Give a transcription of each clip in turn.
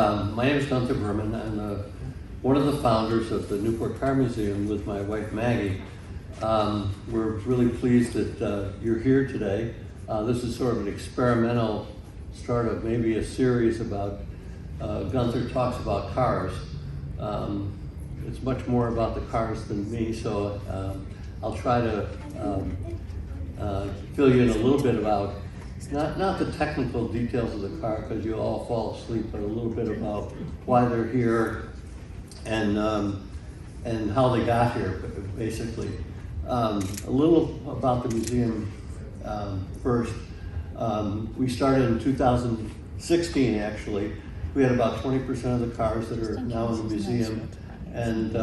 My name is Gunther. I'm one of the founders of the Newport Car Museum with my wife Maggie. We're really pleased that you're here today. This is sort of an experimental start of maybe a series about Gunther talks about cars. It's much more about the cars than me, so I'll try to fill you in a little bit about not the technical details of the car, because you'll all fall asleep, but a little bit about why they're here and how they got here, basically. A little about the museum first. We started in 2016, actually. We had about 20% of the cars that are now in the museum, and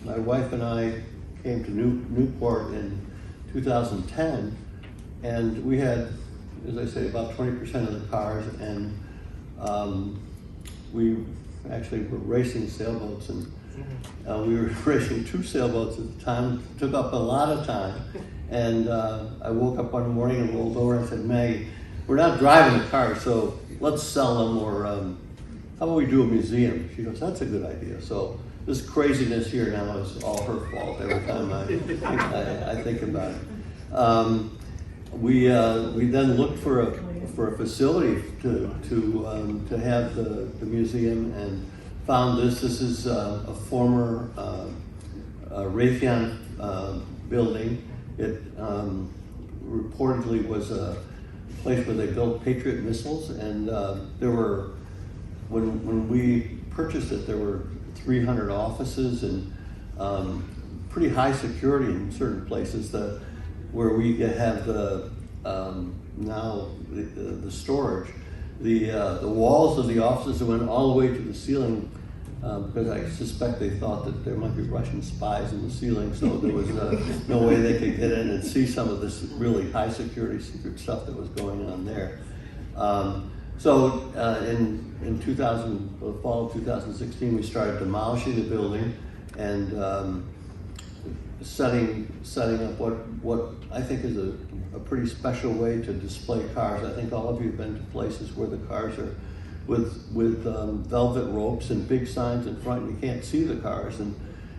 my wife and I came to Newport in 2010, and we had, as I say, about 20% of the cars, and we actually were racing sailboats, and we were racing 2 sailboats at the time. It took up a lot of time, and I woke up one morning and rolled over and said, Maggie, we're not driving the cars, so let's sell them, or how about we do a museum? She goes, that's a good idea. So this craziness here now is all her fault every time I think about it. We then looked for a facility to have the museum, and found this. This is a former Raytheon building. It reportedly was a place where they built Patriot missiles, and there were, when we purchased it, there were 300 offices and pretty high security in certain places where we have the now the storage. The walls of the offices went all the way to the ceiling, because I suspect they thought that there might be Russian spies in the ceiling, so there was no way they could get in and see some of this really high security secret stuff that was going on there. So in the fall of 2016, we started demolishing the building and setting up what I think is a pretty special way to display cars. I think all of you have been to places where the cars are with velvet ropes and big signs in front, and you can't see the cars. And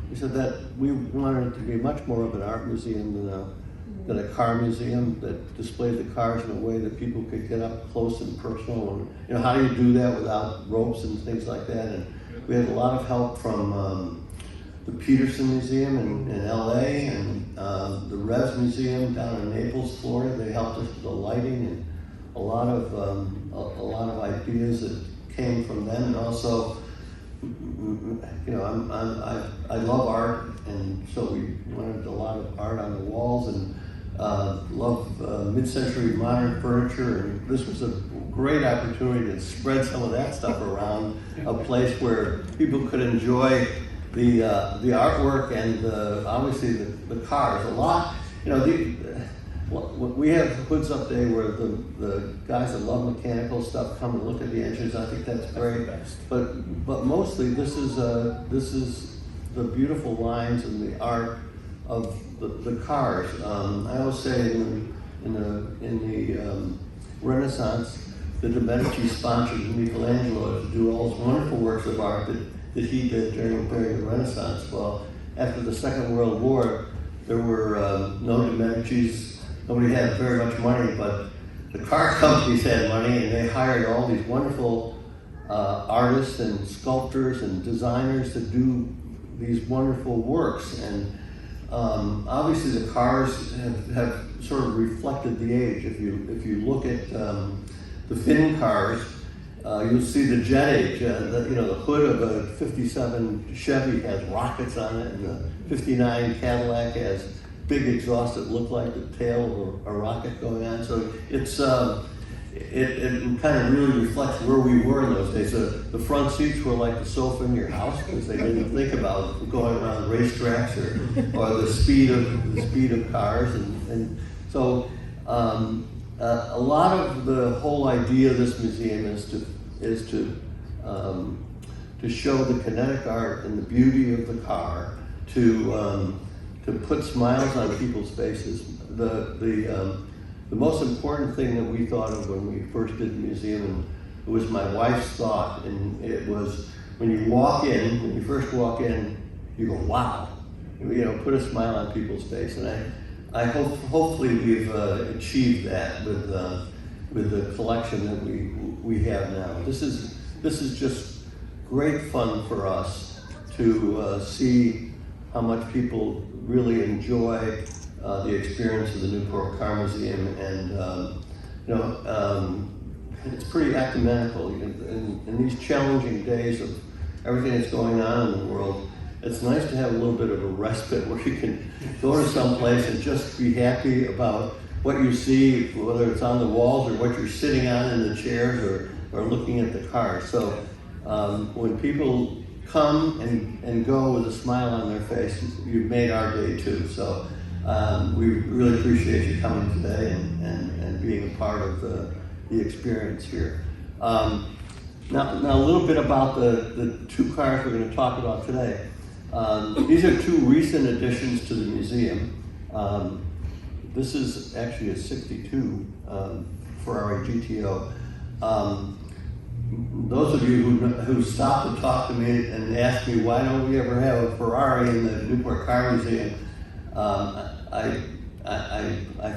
we said that we wanted it to be much more of an art museum than a car museum that displayed the cars in a way that people could get up close and personal. And how do you do that without ropes and things like that? And we had a lot of help from the Peterson Museum in LA, and the Revs Museum down in Naples, Florida. They helped us with the lighting and a lot of ideas that came from them. And also, I love art, and so we wanted a lot of art on the walls, and love mid-century modern furniture. And this was a great opportunity to spread some of that stuff around a place where people could enjoy the artwork and obviously the cars a lot. We have hoods up there where the guys that love mechanical stuff come and look at the engines. I think that's great. But mostly this is the beautiful lines and the art of the cars. I always say in the Renaissance, the De Medici sponsored Michelangelo to do all those wonderful works of art that he did during the Renaissance. Well, after the Second World War, there were no De Medicis. Nobody had very much money, but the car companies had money, and they hired all these wonderful artists and sculptors and designers to do these wonderful works. And obviously the cars have sort of reflected the age. If you look at the Finn cars, you'll see the jet age. The hood of a 57 Chevy has rockets on it, and the 59 Cadillac has big exhaust that look like the tail of a rocket going on. So it kind of really reflects where we were in those days. The front seats were like the sofa in your house, because they didn't think about going around racetracks or the speed of cars, and so a lot of the whole idea of this museum is to show the kinetic art and the beauty of the car, to put smiles on people's faces. The most important thing that we thought of when we first did the museum It was my wife's thought, and it was when you first walk in, you go, wow, put a smile on people's face, and I hope hopefully we've achieved that with the collection that we have now. This is just great fun for us to see how much people really enjoy the experience of the Newport Car Museum, and it's pretty ecumenical. In these challenging days of everything that's going on in the world, it's nice to have a little bit of a respite where you can go to some place and just be happy about what you see, whether it's on the walls or what you're sitting on in the chairs or looking at the cars. So when people come and go with a smile on their face, you've made our day too. So we really appreciate you coming today and being a part of the experience here. Now a little bit about the two cars we're going to talk about today. These are two recent additions to the museum. This is actually a '62 Ferrari GTO. Those of you who stopped to talk to me and asked me why don't we ever have a Ferrari in the Newport Car Museum, I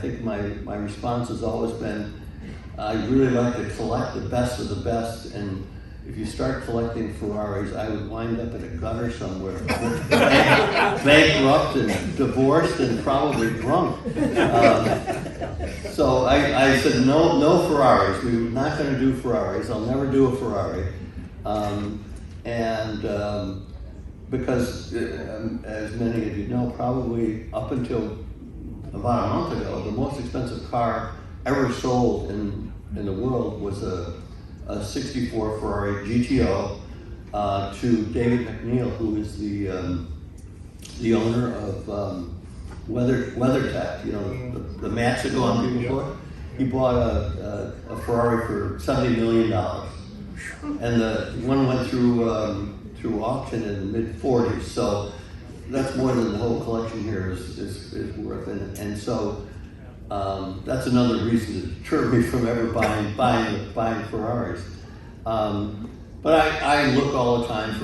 think my response has always been, I really like to collect the best of the best, and if you start collecting Ferraris, I would wind up in a gutter somewhere, bankrupt and divorced and probably drunk. So I said, no Ferraris. We're not going to do Ferraris. I'll never do a Ferrari. Because, as many of you know, probably up until about a month ago, the most expensive car ever sold in the world was a '64 Ferrari GTO to David McNeil, who is the owner of WeatherTech, the mats that go on people's floor. He bought a Ferrari for $70 million, and the one went through auction in the mid-40s. So that's more than the whole collection here is worth, and so that's another reason to deter me from ever buying Ferraris. But I look all the time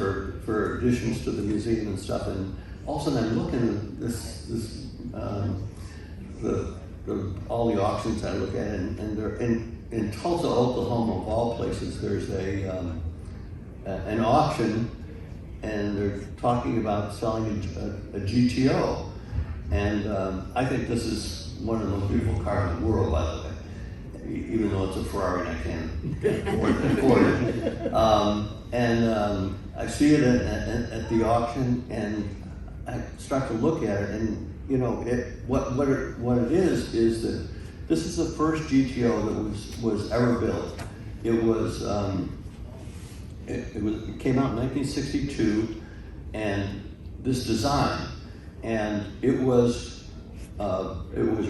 for additions to the museum and stuff, and all of a sudden I'm looking at all the auctions I look at, and they're in Tulsa, Oklahoma, of all places. There's an auction, and they're talking about selling a GTO, and I think this is one of the most beautiful cars in the world, by the way, even though it's a Ferrari and I can't afford it. I see it at the auction, and I start to look at it, and what it is that this is the first GTO that was ever built. It came out in 1962, and this design, and it was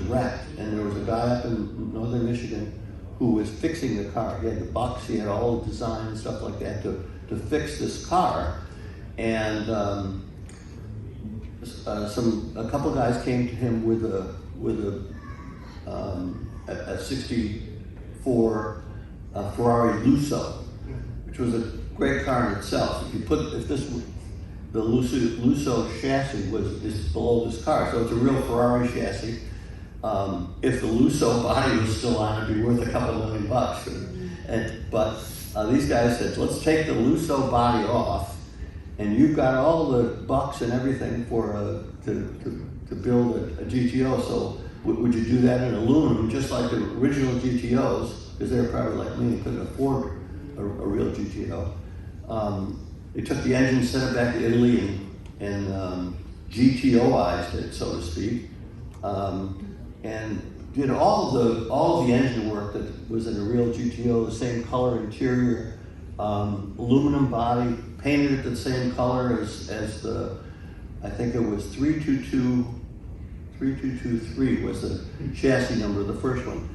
wrecked, and there was a guy up in northern Michigan who was fixing the car. He had the bucks, he had all the design and stuff like that to fix this car, and a couple guys came to him with a '64 Ferrari Lusso, which was a great car in itself. The Lusso chassis is below this car, so it's a real Ferrari chassis. If the Lusso body was still on, it'd be worth a couple $1 million. But these guys said, let's take the Lusso body off, and you've got all the bucks and everything to build a GTO. So would you do that in aluminum, just like the original GTOs? Because they're probably like me, couldn't afford a real GTO. They took the engine, sent it back to Italy, and GTOized it, so to speak, and did all the engine work that was in a real GTO, the same color interior, aluminum body, painted it the same color as the, I think it was 3223 was the chassis number, the first one.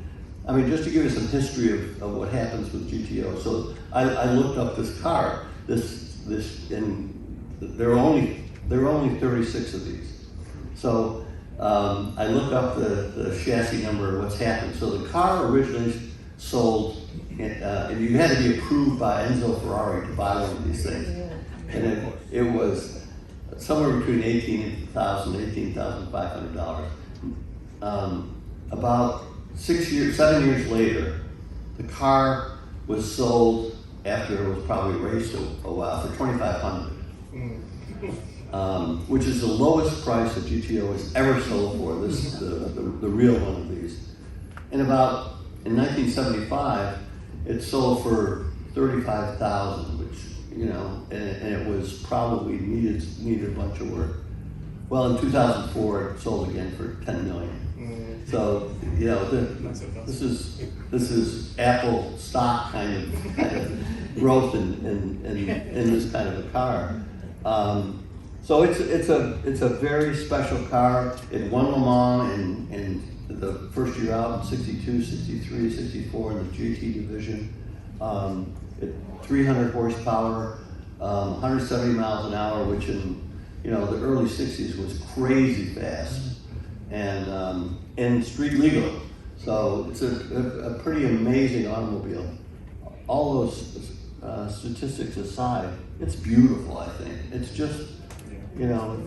I mean, just to give you some history of what happens with GTO. So I looked up this car, and there are only 36 of these. So I looked up the chassis number and what's happened. So the car originally sold and you had to be approved by Enzo Ferrari to buy one of these things. And it was somewhere between $18,000 and $18,500. About 7 years later, the car was sold after it was probably raced a while for $2,500, which is the lowest price a GTO has ever sold for. This is the real one of these. And in 1975, it sold for $35,000, which, you know, and it was probably needed a bunch of work. Well, in 2004, it sold again for $10 million. So, you know, this is Apple stock kind of growth in this kind of a car. So it's a very special car. It won Le Mans in the first year out in 62, 63, 64 in the GT division. 300 horsepower, 170 miles an hour, which in, you know, the early 60s was crazy fast, and street legal. So it's a pretty amazing automobile. All those statistics aside, it's beautiful, I think. It's just, you know,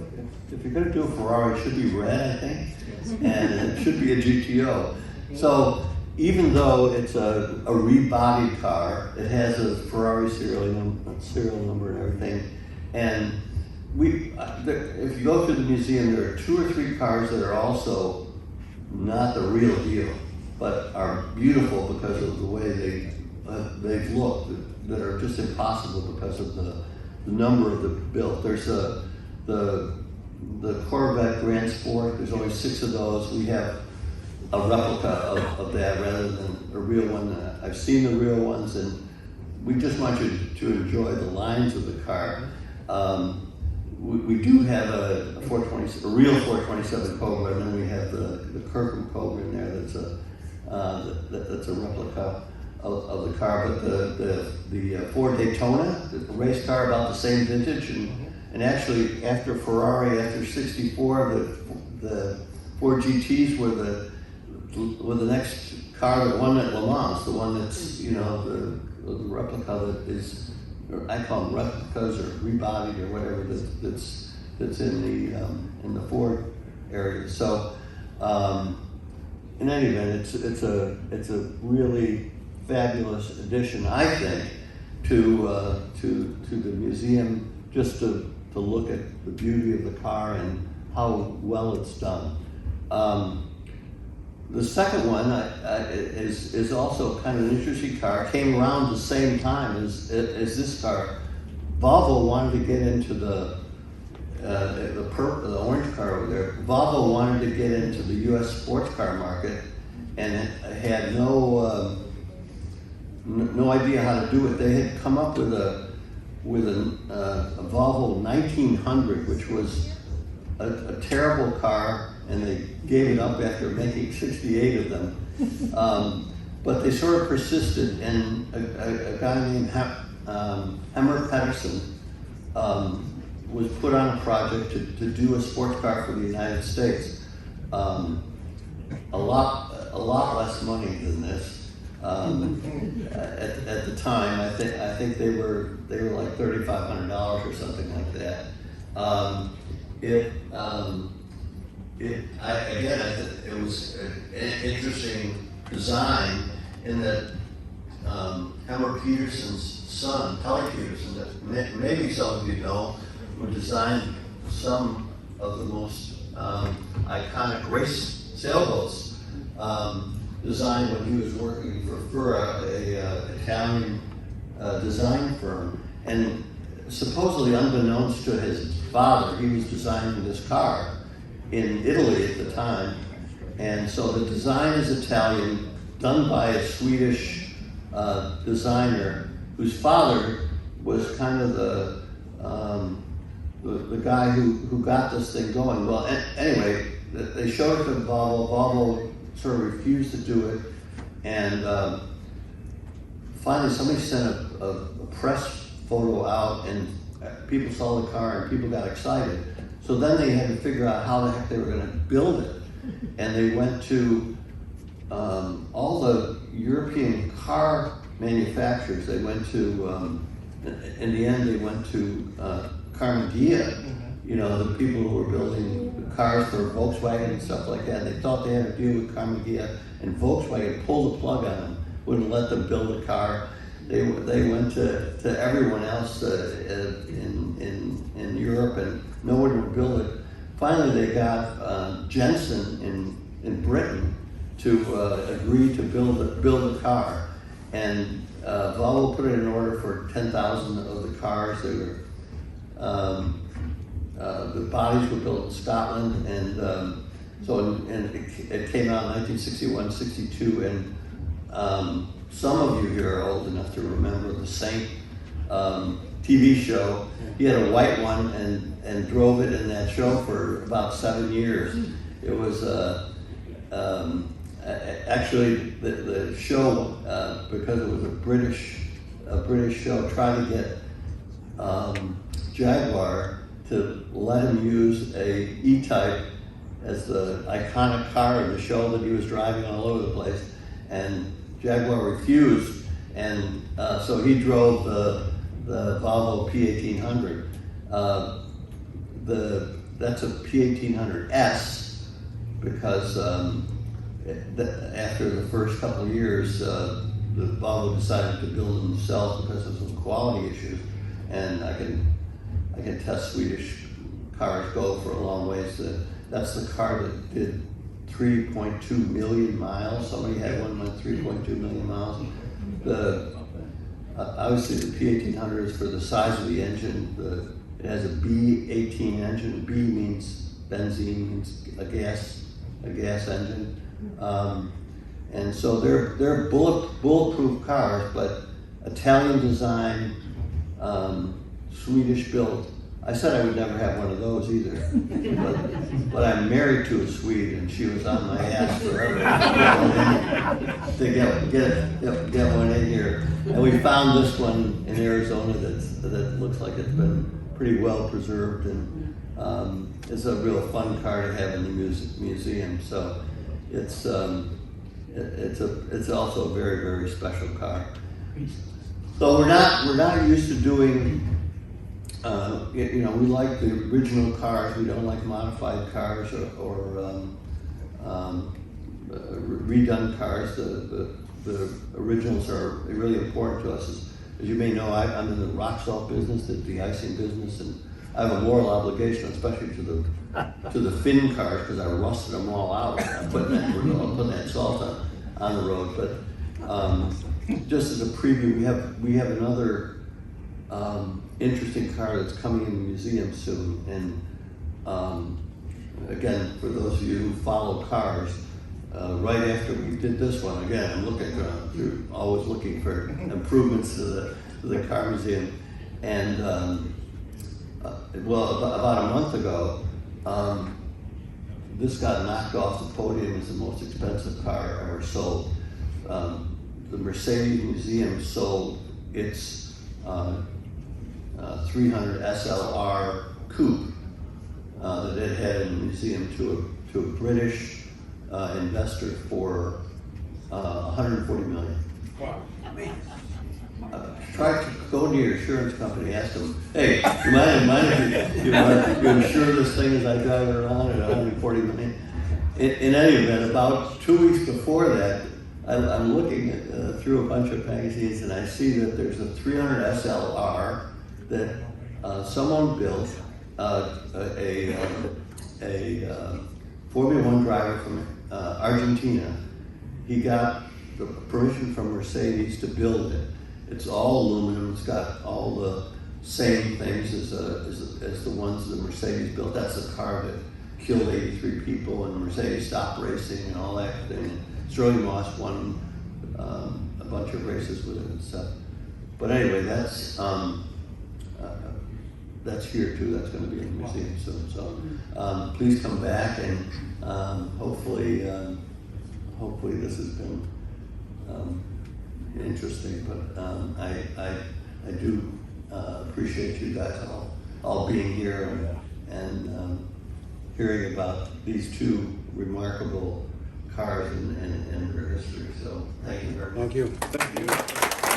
if you're gonna do a Ferrari, it should be red, I think, and it should be a GTO. So even though it's a rebodied car, it has a Ferrari serial number and everything. And if you go to the museum, there are 2 or 3 cars that are also not the real deal, but are beautiful because of the way they've looked, that are just impossible because of the number of the built. There's the Corvette Grand Sport. There's only 6 of those. We have a replica of that rather than a real one. I've seen the real ones, and we just want you to enjoy the lines of the car. We do have a real 427 Cobra, and then we have the Kirkham Cobra in there. That's a replica of the car. But the Ford Daytona, the race car, about the same vintage, and actually after Ferrari, after '64, the Ford GTs were the next car that won at Le Mans, the one that's, you know, the replica that is, or I call them replicas or rebodied or whatever, that's in the Ford area. So in any event, it's a really fabulous addition, I think, to the museum, just to look at the beauty of the car and how well it's done. The second one is also kind of an interesting car. Came around the same time as this car. Volvo wanted to get into the orange car over there. Volvo wanted to get into the U.S. sports car market, and had no idea how to do it. They had come up with a Volvo 1900, which was a terrible car, and they gave it up after making 68 of them. But they sort of persisted, and a guy named Hemmer Pedersen was put on a project to do a sports car for the United States. A lot less money than this. At the time, I think they were like $3,500 or something like that. It was an interesting design in that Hemmer Petersen's son, Tully Petersen, that maybe some of you know, who designed some of the most iconic race sailboats, designed when he was working for a Italian design firm. And supposedly unbeknownst to his father, he was designing this car in Italy at the time. And so the design is Italian, done by a Swedish designer whose father was kind of the guy who got this thing going. Well, anyway, they showed it to Volvo. Volvo sort of refused to do it, and finally somebody sent a press photo out, and people saw the car and people got excited. So then they had to figure out how the heck they were going to build it, and they went to all the European car manufacturers. They went to, in the end, they went to Carnegie. You know, the people who were building cars for Volkswagen and stuff like that. They thought they had a deal with Carnegie, and Volkswagen pulled the plug on them, wouldn't let them build a car. They went to everyone else in Europe, and no one would build it. Finally, they got Jensen in Britain to agree to build a car, and Volvo put it in order for 10,000 of the cars. They were the bodies were built in Scotland, and it came out in 1961, 62, and some of you here are old enough to remember the Saint TV show. He had a white one and drove it in that show for about 7 years. It was actually the show, because it was a British show, tried to get Jaguar to let him use a E-Type as the iconic car in the show that he was driving all over the place, and Jaguar refused, and so he drove the Volvo P1800. That's a P1800S because after the first couple of years, the Volvo decided to build them themselves because of some quality issues, and I can test Swedish cars go for a long ways. That's the car that did 3.2 million miles. Somebody had one with 3.2 million miles. Obviously the P1800 is for the size of the engine. It has a B18 engine. B means benzene, means a gas engine. And so they're bulletproof cars, but Italian design, Swedish built. I said I would never have one of those either, but I'm married to a Swede, and she was on my ass forever to get one in here. And we found this one in Arizona that looks like it's been pretty well preserved, and it's a real fun car to have in the museum. So it's also a very, very special car. So we're not used to doing. You know, we like the original cars. We don't like modified cars or redone cars. The originals are really important to us. As you may know, I'm in the rock salt business, the de-icing business, and I have a moral obligation, especially to the Finn cars, because I rusted them all out. I'm putting that salt on the road. But just as a preview, we have another interesting car that's coming in the museum soon, and again, for those of you who follow cars, right after we did this one, again, I'm always looking for improvements to the car museum, and well, about a month ago, this got knocked off the podium as the most expensive car ever sold. The Mercedes Museum sold its 300 SLR coupe that it had in the museum to a British investor for 140 million. Wow. Try to go to your insurance company, ask them, hey, you mind if you insure this thing as I drive it around at 140 million? In any event, about 2 weeks before that, I'm looking through a bunch of magazines, and I see that there's a 300 SLR that someone built, a Formula One driver from Argentina. He got the permission from Mercedes to build it. It's all aluminum. It's got all the same things as the ones that Mercedes built. That's the car that killed 83 people, and Mercedes stopped racing and all that thing. Strolley Moss won a bunch of races with it and stuff. But anyway, that's here too. That's going to be in the museum soon. So please come back, and hopefully this has been interesting. But I do appreciate you guys all being here and hearing about these two remarkable cars and their history. So thank you very much. Thank you.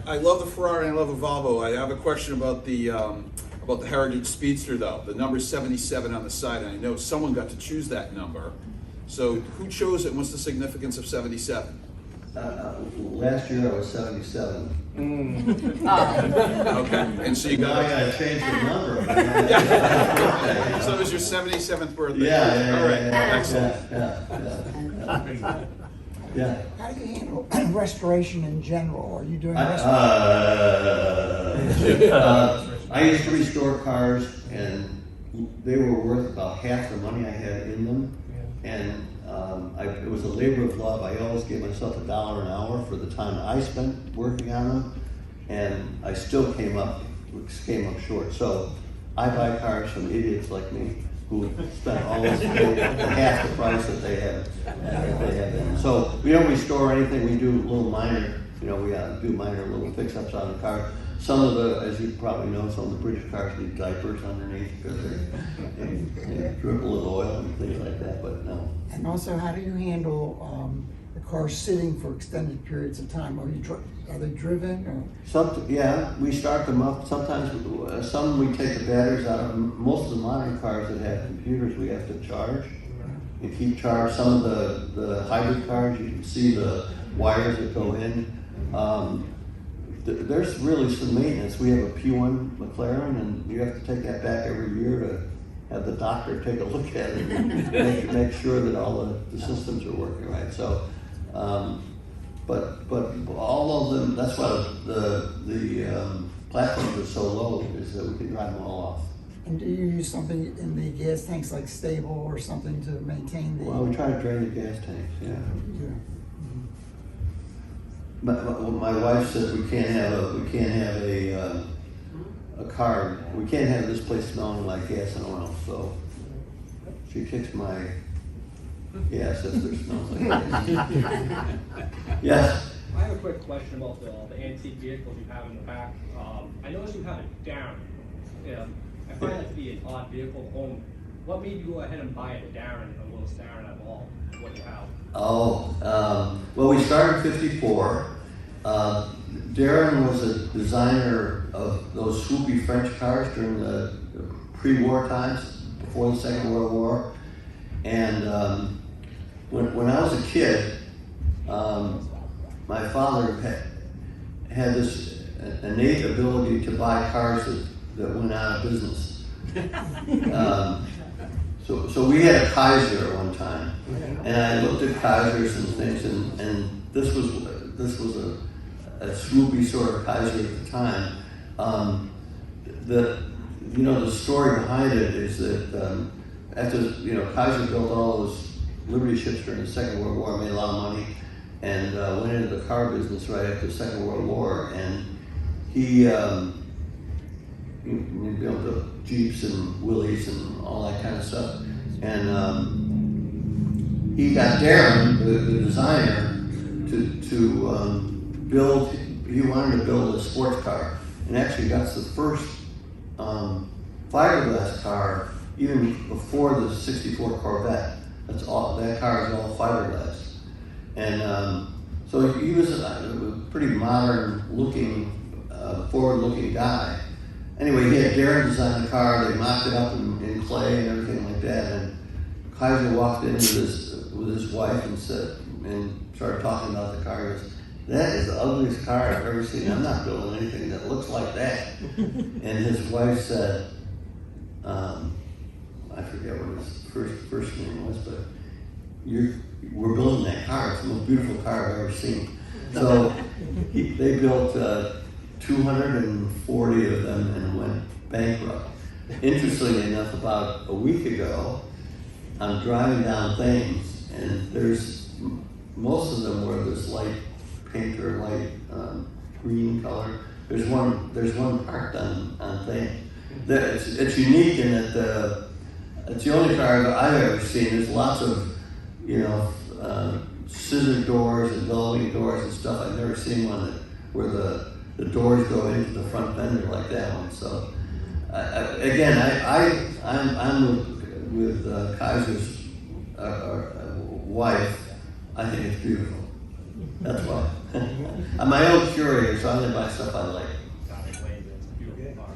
I love the Ferrari and I love the Volvo. I have a question about the Heritage Speedster though. The number 77 on the side, and I know someone got to choose that number. So who chose it and what's the significance of 77? Last year I was 77. Okay, and so you Now I got gotta change the number. so it was your 77th birthday. Yeah. All right, excellent. Yeah. How do you handle restoration in general? Are you doing restoration? I used to restore cars, and they were worth about half the money I had in them. And it was a labor of love. I always gave myself $1 an hour for the time I spent working on them, and I still came up short. So I buy cars from idiots like me who spent almost half the price that they have in. So we don't restore anything. We do little minor, we do minor little fix-ups on the car. Some of the, as you probably know, some of the British cars need diapers underneath because they dribble with oil and things like that, but no. And also, how do you handle the car sitting for extended periods of time? Are they driven? Or? Yeah, we start them up. Sometimes, some we take the batteries out of them. Most of the modern cars that have computers, we have to charge and keep charged. Some of the hybrid cars, you can see the wires that go in. There's really some maintenance. We have a P1 McLaren, and you have to take that back every year to have the doctor take a look at it and make sure that all the systems are working right. So, but all of them. That's why the platforms are so low, is that we can drive them all off. And do you use something in the gas tanks like stable or something to maintain the? Well, we try to drain the gas tanks. Yeah. My wife says we can't have a car. We can't have this place smelling like gas and oil. So she kicks my gas if there smells like gas. Yes. I have a quick question about the antique vehicles you have in the back. I noticed you have it down. I find that to be an odd vehicle to own. What made you go ahead and buy a Darren, a Willis Darren at all? What you have? Well, we started in '54. Darren was a designer of those swoopy French cars during the pre-war times, before the Second World War. And when I was a kid, my father had this innate ability to buy cars that went out of business. So we had a Kaiser at one time, and I looked at Kaisers and things, and this was a swoopy sort of Kaiser at the time. The story behind it is that after Kaiser built all those Liberty ships during the Second World War, made a lot of money, and went into the car business right after the Second World War, and he built the Jeeps and Willys and all that kind of stuff. And he got Darren, the designer, to build. He wanted to build a sports car, and actually that's the first fiberglass car, even before the '64 Corvette. That car is all fiberglass, and so he was a pretty modern-looking, forward-looking guy. Anyway, he had Darren design the car. They mocked it up in clay and everything like that. And Kaiser walked in with his wife and started talking about the car. He goes, "That is the ugliest car I've ever seen. I'm not building anything that looks like that." And his wife said, I forget what his first name was, but we're building that car. It's the most beautiful car I've ever seen. So they built 240 of them and went bankrupt. Interestingly enough, about a week ago, I'm driving down Thames, and most of them were this light pink or light green color. There's one parked on Thames. It's unique in that it's the only car that I've ever seen. There's lots of scissor doors and gullwing doors and stuff. I've never seen one where the doors go into the front fender like that one. So I'm with Kaiser's wife. I think it's beautiful. That's why. I'm my own curator, so I only buy stuff I like. It's a beautiful car.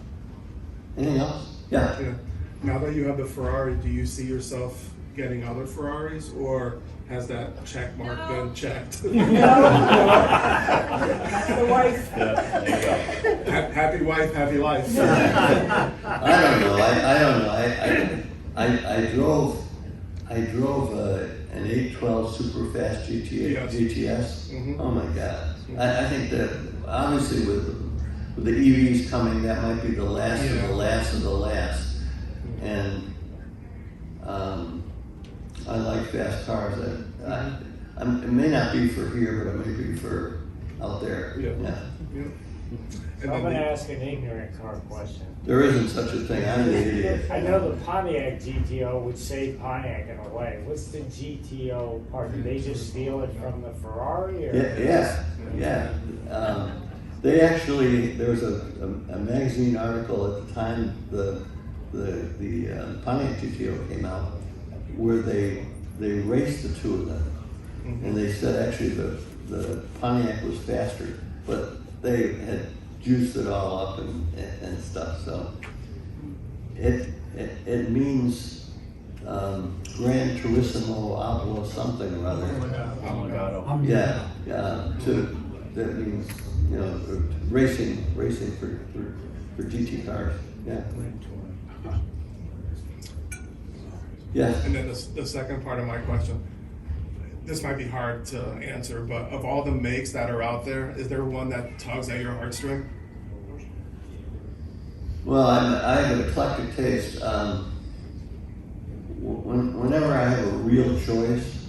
Anything else? Yeah. Yeah. Now that you have the Ferrari, do you see yourself getting other Ferraris, or has that check mark been checked? The wife. Happy wife, happy life. I don't know. I don't know. I drove an 812 super fast Yes. GTS. Mhm. Oh my God! I think that obviously with the EVs coming, that might be the last of the last of the last. And I like fast cars. It may not be for here, but it may be for out there. Yeah. Yeah. And I'm then gonna ask an ignorant car question. There isn't such a thing. I'm an idiot. I know the Pontiac GTO would save Pontiac in a way. What's the GTO part? Did they just steal it from the Ferrari or? Yeah. They actually, there was a magazine article at the time the Pontiac GTO came out, where they raced the two of them, and they said actually the Pontiac was faster, but they had juiced it all up and stuff. So it means Gran Turismo Outlaw something or other. Oh my God. Yeah. That means racing for GT cars. Yeah. Yeah. And then the second part of my question, this might be hard to answer, but of all the makes that are out there, is there one that tugs at your heartstring? Well, I have an eclectic taste. Whenever I have a real choice,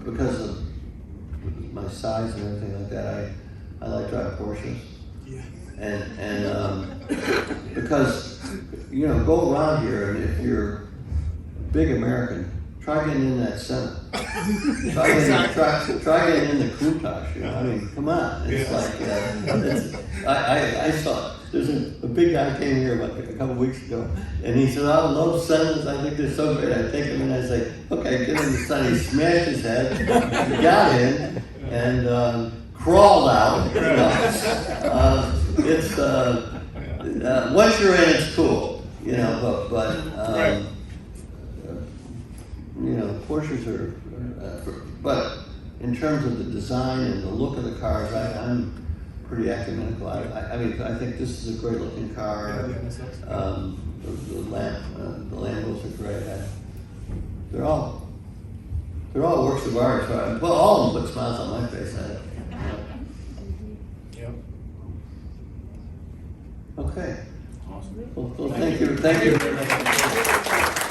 because of my size and everything like that, I like to drive Porsches. Yeah. And because go around here, and if you're a big American, try getting in that Senate. Try getting in the Countach. I mean, come on. It's like I saw there's a big guy came here like a couple weeks ago, and he said, "I love Senators. I think they're so great." I take him and I say, "Okay, get in the Senate." He smashed his head, he got in, and crawled out. It's once you're in, it's cool, but Porsches are, but in terms of the design and the look of the cars, I'm pretty ecumenical. I mean, I think this is a great looking car. The Lambos are great. They're all works of art. Well, all of them put smiles on my face. Yep. Okay. Awesome. Well, thank you very much.